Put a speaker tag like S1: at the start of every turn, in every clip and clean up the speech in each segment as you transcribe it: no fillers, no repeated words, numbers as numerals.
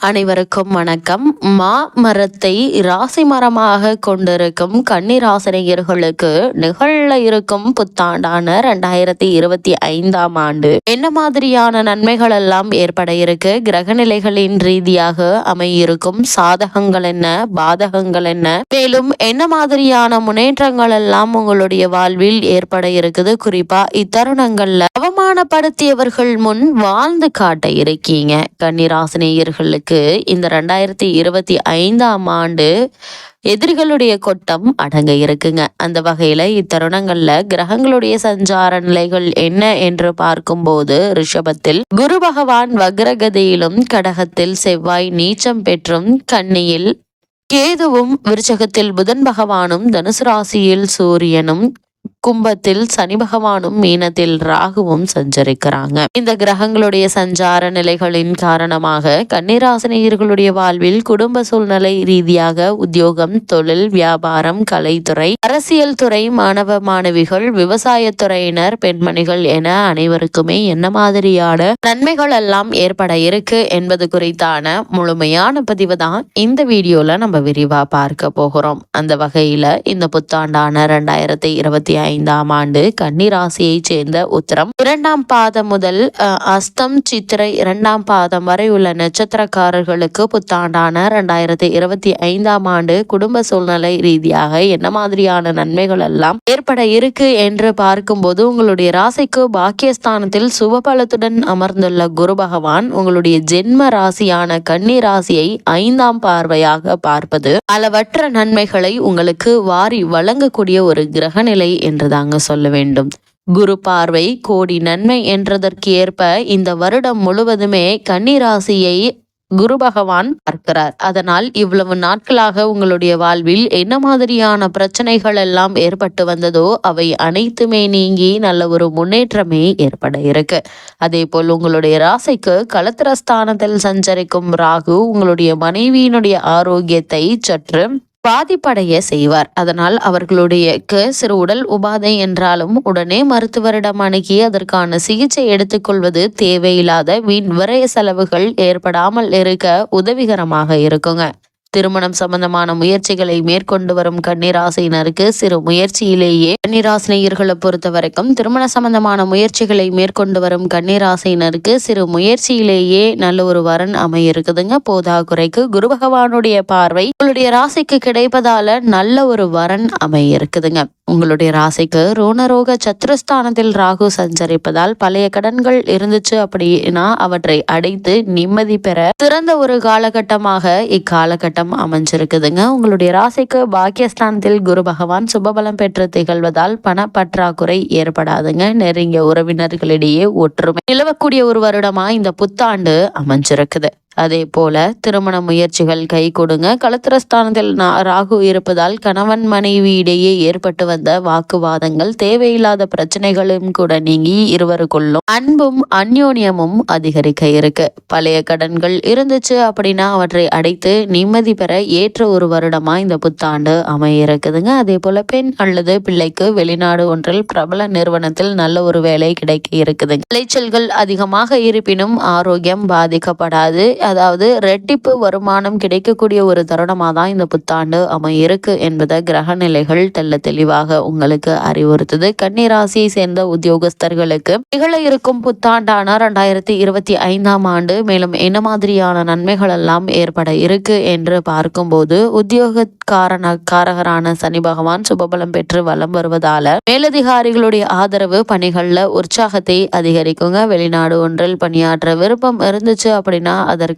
S1: அனைவருக்கும் வணக்கம். மாமரத்தை ராசி மரமாக கொண்டிருக்கும் கன்னிராசினியர்களுக்கு நிகழ இருக்கும் புத்தாண்டான 2025ஆம் ஆண்டு என்ன மாதிரியான நன்மைகள் எல்லாம் ஏற்பட இருக்கு, கிரக நிலைகளின் ரீதியாக அமையிருக்கும் சாதகங்கள் என்ன, பாதகங்கள் என்ன, மேலும் என்ன மாதிரியான முன்னேற்றங்கள் எல்லாம் உங்களுடைய வாழ்வில் ஏற்பட இருக்குது, குறிப்பா இத்தருணங்கள்ல அவமானப்படுத்தியவர்கள் முன் வாழ்ந்து காட்ட இருக்கீங்க கன்னிராசினியர்களுக்கு இந்த 2025ஆம் ஆண்டு எதிரிகளுடைய கொட்டம் அடங்க இருக்குங்க. அந்த வகையில இத்தருணங்கள்ல கிரகங்களுடைய சஞ்சார நிலைகள் என்ன என்று பார்க்கும்போது, ரிஷபத்தில் குரு பகவான் வக்ரகதியிலும், கடகத்தில் செவ்வாய் நீச்சம் பெற்றும், கன்னியில் கேதுவும், விருச்சகத்தில் புதன் பகவானும், தனுசு ராசியில் சூரியனும், கும்பத்தில் சனி பகவானும், மீனத்தில் ராகுவும் சஞ்சரிக்கிறாங்க. இந்த கிரகங்களுடைய சஞ்சார நிலைகளின் காரணமாக கன்னிராசினியர்களுடைய வாழ்வில் குடும்ப சூழ்நிலை ரீதியாக உத்தியோகம், தொழில், வியாபாரம், கலைத்துறை, அரசியல் துறை, மாணவ மாணவிகள், விவசாயத்துறையினர், பெண்மணிகள் என அனைவருக்குமே என்ன மாதிரியான நன்மைகள் எல்லாம் ஏற்பட இருக்கு என்பது குறித்தான முழுமையான பதிவு தான் இந்த வீடியோல நம்ம விரிவா பார்க்க போகிறோம். அந்த வகையில இந்த புத்தாண்டான 2025ஆம் ஆண்டு கன்னிராசியை சேர்ந்த உத்திரம் 2ஆம் பாதம் முதல் அஸ்தம், சித்திரை 2ஆம் பாதம் வரை உள்ள நட்சத்திரக்காரர்களுக்கு புத்தாண்டான 2025ஆம் ஆண்டு குடும்ப சூழ்நிலை ரீதியாக என்ன மாதிரியான நன்மைகள் எல்லாம் ஏற்பட இருக்கு என்று பார்க்கும்போது, உங்களுடைய ராசிக்கு பாக்கியஸ்தானத்தில் சுபபலத்துடன் அமர்ந்துள்ள குரு பகவான் உங்களுடைய ஜென்ம ராசியான கன்னி ராசியை 5ஆம் பார்வையாக பார்ப்பது அளவற்ற நன்மைகளை உங்களுக்கு வாரி வழங்கக்கூடிய ஒரு கிரக நிலை என்றுதாங்க சொல்ல வேண்டும். குரு பார்வை கோடி நன்மை என்றதற்கு ஏற்ப இந்த வருடம் முழுவதுமே கன்னிராசியை குரு பகவான் பார்க்கிறார். அதனால் இவ்வளவு நாட்களாக உங்களுடைய வாழ்வில் என்ன மாதிரியான பிரச்சனைகள் எல்லாம் ஏற்பட்டு வந்ததோ அவை அனைத்துமே நீங்கி நல்ல ஒரு முன்னேற்றமே ஏற்பட இருக்கு. அதே போல் உங்களுடைய ராசிக்கு களத்திரஸ்தானத்தில் சஞ்சரிக்கும் ராகு உங்களுடைய மனைவியினுடைய ஆரோக்கியத்தை சற்று பாதிப்படைய செய்வார். அதனால் அவர்களுடைய சிறு உடல் உபாதை என்றாலும் உடனே மருத்துவரிடம் அணுகி அதற்கான சிகிச்சை எடுத்துக்கொள்வது தேவையில்லாத வீண் விரய செலவுகள் ஏற்படாமல் இருக்க உதவிகரமாக இருக்குங்க. திருமணம் சம்பந்தமான முயற்சிகளை மேற்கொண்டு வரும் கன்னிராசினருக்கு சிறு முயற்சியிலேயே, கன்னிராசினியர்களை பொறுத்த வரைக்கும் திருமண சம்பந்தமான முயற்சிகளை மேற்கொண்டு வரும் கன்னிராசினருக்கு சிறு முயற்சியிலேயே நல்ல ஒரு வரன் அமையிருக்குதுங்க. போதாக்குறைக்கு குரு பகவானுடைய பார்வை உங்களுடைய ராசிக்கு கிடைப்பதால நல்ல ஒரு வரன் அமையிருக்குதுங்க. உங்களுடைய ராசிக்கு ரோணரோக சத்துருஸ்தானத்தில் ராகு சஞ்சரிப்பதால் பழைய கடன்கள் இருந்துச்சு அப்படின்னா அவற்றை அடைத்து நிம்மதி பெற சிறந்த ஒரு காலகட்டமாக இக்காலகட்டம் அமைஞ்சிருக்குதுங்க. உங்களுடைய ராசிக்கு பாக்கியஸ்தானத்தில் குரு பகவான் சுபபலம் பெற்று திகழ்வதால் பண பற்றாக்குறை ஏற்படாதுங்க. நெருங்கிய உறவினர்களிடையே ஒற்றுமை நிலவக்கூடிய ஒரு வருடமா இந்த புத்தாண்டு அமைஞ்சிருக்குது. அதே போல திருமண முயற்சிகள் கை கொடுங்க. களத்திரஸ்தானத்தில் ராகு இருப்பதால் கணவன் மனைவி இடையே ஏற்பட்டு வந்த வாக்குவாதங்கள், தேவையில்லாத பிரச்சனைகளும் கூட நீங்கி இருவருக்குள்ளும் அன்பும் அந்யோன்யமும் அதிகரிக்க இருக்கு. பழைய கடன்கள் இருந்துச்சு அப்படின்னா அவற்றை அடைத்து நிம்மதி பெற ஏற்ற ஒரு வருடமா இந்த புத்தாண்டு அமைய இருக்குதுங்க. அதே போல பெண் அல்லது பிள்ளைக்கு வெளிநாடு ஒன்றில் பிரபல நிறுவனத்தில் நல்ல ஒரு வேலை கிடைக்க இருக்குதுங்க. விளைச்சல்கள் அதிகமாக இருப்பினும் ஆரோக்கியம் பாதிக்கப்படாது. அதாவது ரெட்டிப்பு வருமானம் கிடைக்கக்கூடிய ஒரு தருணமாக தான் இந்த புத்தாண்டு அமையிருக்கு என்பதை கிரக நிலைகள் தெல்ல தெளிவாக உங்களுக்கு அறிவுறுத்துது. கன்னிராசியை சேர்ந்த உத்தியோகஸ்தர்களுக்கு நிகழ இருக்கும் புத்தாண்டான 2025ஆம் ஆண்டு மேலும் என்ன மாதிரியான நன்மைகள் எல்லாம் ஏற்பட இருக்கு என்று பார்க்கும்போது, உத்தியோகக்காரகரான சனி பகவான் சுபபலம் பெற்று வலம் வருவதால மேலதிகாரிகளுடைய ஆதரவு பணிகள்ல உற்சாகத்தை அதிகரிக்குங்க. வெளிநாடு ஒன்றில் பணியாற்ற விருப்பம் இருந்துச்சு அப்படின்னா அதற்கான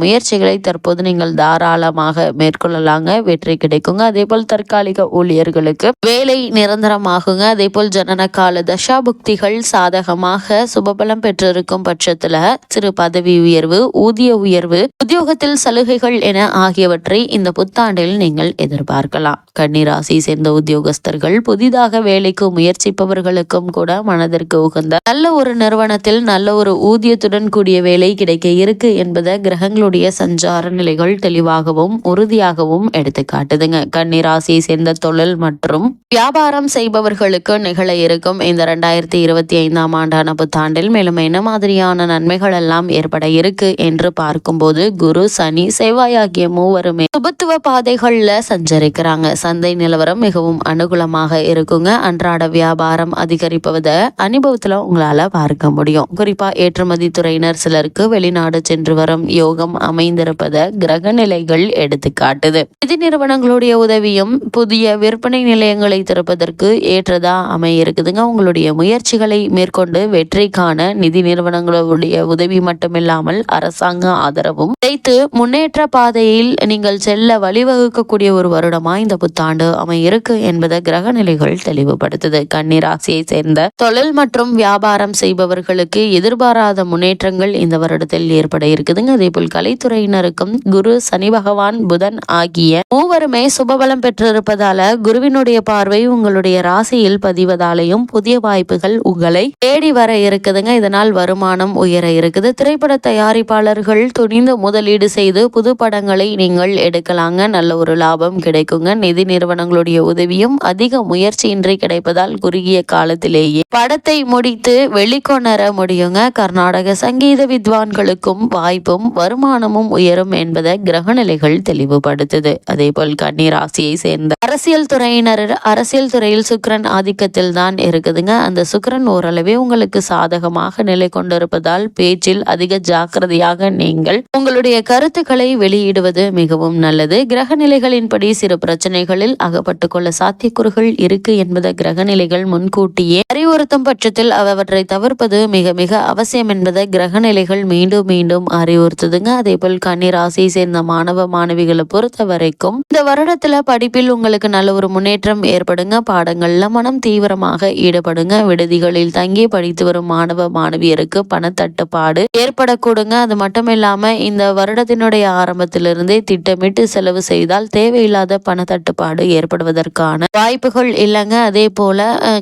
S1: முயற்சிகளை தற்போது நீங்கள் தாராளமாக மேற்கொள்ளலாங்க. வெற்றி கிடைக்குங்க. அதே போல் தற்காலிக ஊழியர்களுக்கு வேலை நிரந்தரமாகுங்க. அதே போல் ஜனன கால தசாபுக்திகள் சாதகமாக சுபபலம் பெற்றிருக்கும் பட்சத்துல சிறு பதவி உயர்வு, ஊதிய உயர்வு, உத்தியோகத்தில் சலுகைகள் என ஆகியவற்றை இந்த புத்தாண்டில் நீங்கள் எதிர்பார்க்கலாம். கன்னிராசி சேர்ந்த உத்தியோகஸ்தர்கள் புதிதாக வேலைக்கு முயற்சிப்பவர்களுக்கும் கூட மனதிற்கு உகந்த நல்ல ஒரு நிறுவனத்தில் நல்ல ஒரு ஊதியத்துடன் கூடிய வேலை கிடைக்க இருக்கு என்பதை கிரகங்களுடைய சஞ்சார நிலைகள் தெளிவாகவும் உறுதியாகவும் எடுத்து காட்டுதுங்க. கன்னி ராசியை சேர்ந்த தொழில் மற்றும் வியாபாரம் செய்பவர்களுக்கு நிகழ இருக்கும் இந்த 2025ஆம் ஆண்டான புத்தாண்டில் மேலும் என்ன மாதிரியான நன்மைகள் எல்லாம் ஏற்பட இருக்கு என்று பார்க்கும்போது, குரு, சனி, செவ்வாய் ஆகிய மூவருமே சுபத்துவ பாதைகள்ல சஞ்சரிக்கிறாங்க. சந்தை நிலவரம் மிகவும் அனுகூலமாக இருக்குங்க. அன்றாட வியாபாரம் அதிகரிப்பத அனுபவத்துல உங்களால பார்க்க முடியும். குறிப்பா ஏற்றுமதி துறையினர் சிலருக்கு வெளிநாடு சென்று வரும் யோகம் அமைந்திருப்பத கிரக நிலைகள் எடுத்து காட்டுது. நிதி நிறுவனங்களுடைய உதவியும் புதிய விற்பனை நிலையங்களை திறப்பதற்கு ஏற்றதா அமையிருக்குதுங்க. உங்களுடைய முயற்சிகளை மேற்கொண்டு வெற்றி காண நிதி நிறுவனங்களுடைய உதவி மட்டுமில்லாமல் அரசாங்க ஆதரவும் கிடைத்து முன்னேற்ற பாதையில் நீங்கள் செல்ல வழிவகுக்கக்கூடிய ஒரு வருடமா இந்த புத்தாண்டு அமையிருக்கு என்பதை கிரக நிலைகள் தெளிவுபடுத்துது. கன்னி ராசியை சேர்ந்த தொழில் மற்றும் வியாபாரம் செய்பவர்களுக்கு எதிர்பாராத முன்னேற்றங்கள் இந்த வருடத்தில் ஏற்பட இருக்குதுங்க. அதே போல் கலைத்துறையினருக்கும் குரு, சனி பகவான், புதன் ஆகிய மூவருமே சுபபலம் பெற்றிருப்பதால குருவினுடைய பார்வை உங்களுடைய ராசியில் பதிவதாலையும் புதிய வாய்ப்புகள் உங்களை தேடி வர இருக்குதுங்க. இதனால் வருமானம் உயர இருக்குது. திரைப்பட தயாரிப்பாளர்கள் துணிந்து முதலீடு செய்து புது படங்களை நீங்கள் எடுக்கலாங்க. நல்ல ஒரு லாபம் கிடைக்குங்க. நிதி நிறுவனங்களுடைய உதவியும் அதிக முயற்சியின்றி கிடைப்பதால் குறுகிய காலத்திலேயே படத்தை முடித்து வெளிக்கொணர முடியுங்க. கர்நாடக சங்கீத வித்வான்களுக்கும் வாய்ப்பும் வருமானமும் உயரும் என்பதை கிரகநிலைகள் தெளிவுபடுத்துது. அதே போல் கன்னி ராசியை சேர்ந்த அரசியல் துறையில் சுக்கிரன் ஆதிக்கத்தில் தான் இருக்குதுங்க. அந்த சுக்கிரன் ஓரளவே உங்களுக்கு சாதகமாக நிலை கொண்டிருப்பதால் பேச்சில் அதிக ஜாக்கிரதையாக நீங்கள் உங்களுடைய கருத்துக்களை வெளியிடுவது மிகவும் நல்லது. கிரக நிலைகளின்படி சிறு பிரச்சனைகளில் அகப்பட்டு கொள்ள சாத்தியக்கூறுகள் இருக்கு என்பதை கிரகநிலைகள் முன்கூட்டியே அறிவுறுத்தும் பட்சத்தில் அவற்றை தவிர்ப்பது மிக மிக அவசியம் என்பதை கிரகநிலைகள் மீண்டும் மீண்டும் அறிவுறுத்துதுங்க. அதே போல் கன்னி ராசியை சேர்ந்த மாணவ மாணவிகளை பொறுத்த வரைக்கும் இந்த வருடத்துல படிப்பில் உங்களுக்கு நல்ல ஒரு முன்னேற்றம் ஏற்படுங்க. பாடங்கள்ல மனம் தீவிரமாக ஈடுபடுங்க. விடுதிகளில் தங்கி படித்து வரும் மாணவ மாணவியருக்கு பணத்தட்டுப்பாடு ஏற்படக்கூடுங்க. அது மட்டும் இல்லாம இந்த வருடத்தினுடைய ஆரம்பத்திலிருந்தே திட்டமிட்டு செலவு செய்தால் தேவையில்லாத பணத்தட்டுப்பாடு ஏற்படுவதற்கான வாய்ப்புகள் இல்லைங்க. அதே போல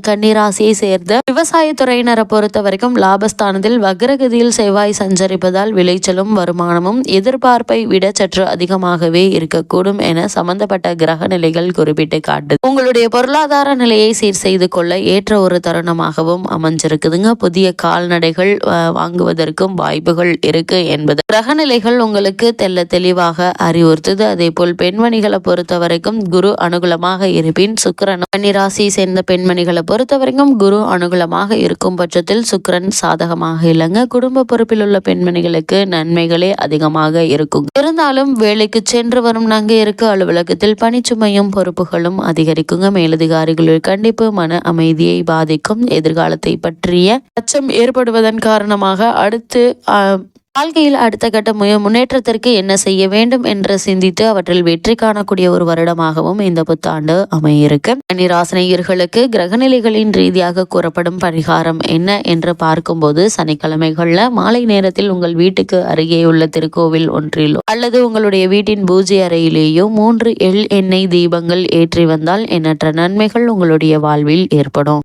S1: கன்னிராசியை சேர்ந்த விவசாயத்துறையினரை பொறுத்த வரைக்கும் லாபஸ்தானத்தில் வக்ரகதியில் செவ்வாய் சஞ்சரிப்பதால் விளைச்சலும் வருமானமும் எதிர்பார்ப்பை விட சற்று அதிகமாகவே இருக்கக்கூடும் என சம்பந்தப்பட்ட கிரக நிலைகள் குறிப்பிட்டு காட்டுது. உங்களுடைய பொருளாதார நிலையை சீர் செய்து கொள்ள ஏற்ற ஒரு தருணமாகவும் அமைஞ்சிருக்குதுங்க. புதிய கால்நடைகள் வாங்குவதற்கும் வாய்ப்புகள் இருக்கு என்பது கிரகநிலைகள் உங்களுக்கு தெளிவாக அறிவுறுத்துது. அதே போல் பெண்மணிகளை பொறுத்த வரைக்கும் குரு அனுகூலமாக இருப்பின் சுக்கிரன் கன்னிராசியை சேர்ந்த பெண்மணிகளை பொறுத்த வரைக்கும் குரு அனுகூலமாக இருக்கும் பட்சத்தில் சுக்கிரன் சாதகமாக இல்லைங்க. குடும்ப பொறுப்பில் உள்ள பெண்மணிகளுக்கு நன்மைகளே அதிகமாக இருக்கும். இருந்தாலும் வேலைக்கு சென்று வரும் நங்கையருக்கு அலுவலகத்தில் பணிச்சுமையும் பொறுப்புகளும் அதிகரிக்குங்க. மேலதிகாரிகளின் கண்டிப்பு மன அமைதியை பாதிக்கும். எதிர்காலத்தை பற்றிய அச்சம் ஏற்படுவதன் காரணமாக வாழ்க்கையில் அடுத்த கட்ட முன்னேற்றத்திற்கு என்ன செய்ய வேண்டும் என்று சிந்தித்து அவற்றில் வெற்றி காணக்கூடிய ஒரு வருடமாகவும் இந்த புத்தாண்டு அமையிருக்கு. கன்னிராசினியர்களுக்கு கிரகநிலைகளின் ரீதியாக கூறப்படும் பரிகாரம் என்ன என்று பார்க்கும்போது, சனிக்கிழமைகள்ல மாலை நேரத்தில் உங்கள் வீட்டுக்கு அருகேயுள்ள திருக்கோவில் ஒன்றிலோ அல்லது உங்களுடைய வீட்டின் பூஜை அறையிலேயோ 3 எண்ணெய் தீபங்கள் ஏற்றி வந்தால் எண்ணற்ற நன்மைகள் உங்களுடைய வாழ்வில் ஏற்படும்.